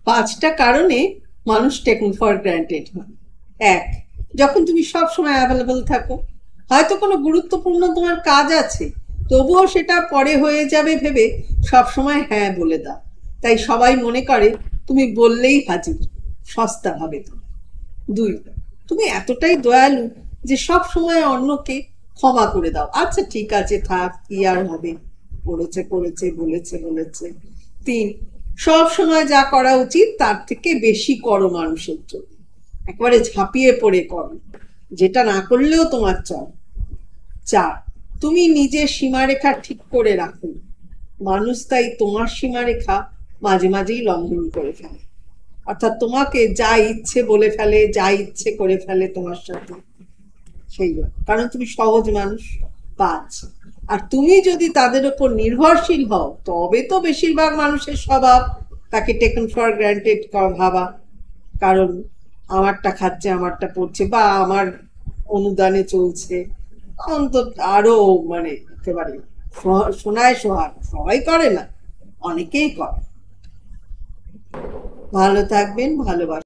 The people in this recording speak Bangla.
পাঁচটা কারণে মানুষ টেকেন ফর গ্র্যান্টেড হয়। এক, যখন তুমি সব সময় অ্যাভেলেবল থাকো, হয়তো কোনো গুরুত্বপূর্ণ তোমার কাজ আছে, তবুও সেটা পরে হয়ে যাবে ভেবে সব সময় হ্যাঁ বলে দাও। তাই সবাই মনে করে তুমি বললেই হাজির, সস্তা ভাবে তো। দুই, তুমি এতটাই দয়ালু যে সব সময় অন্যকে ক্ষমা করে দাও, আচ্ছা ঠিক আছে থাক, কি আর হবে, করেছে করেছে, বলেছে বলেছে। তিন, সব সময় যা করা উচিত তার থেকে বেশি করো মানুষের জন্য, একবারে ঝাঁপিয়ে পড়ে করো, যেটা না করলেও তোমার চল। চার, তুমি নিজের সীমারেখা ঠিক করে রাখো, মানুষ তাই তোমার সীমারেখা মাঝে মাঝেই লঙ্ঘন করে ফেলে, অর্থাৎ তোমাকে যা ইচ্ছে বলে ফেলে, যা ইচ্ছে করে ফেলে তোমার সাথে, সেই কারণ তুমি সহজ মানুষ। পাঁচ, আর তুমি যদি তাদের উপর নির্ভরশীল হও তবে তো বেশিরভাগ মানুষের স্বভাব তাকে টেকেন ফর গ্রান্টেড ভাবা, কারণ আমারটা খাচ্ছে, আমারটা পড়ছে, বা আমার অনুদানে চলছে, অন্তত আরো মানে একেবারে সোনায় সোহাগ, সবাই করে না, অনেকেই করে। ভালো থাকবেন, ভালোবাসা।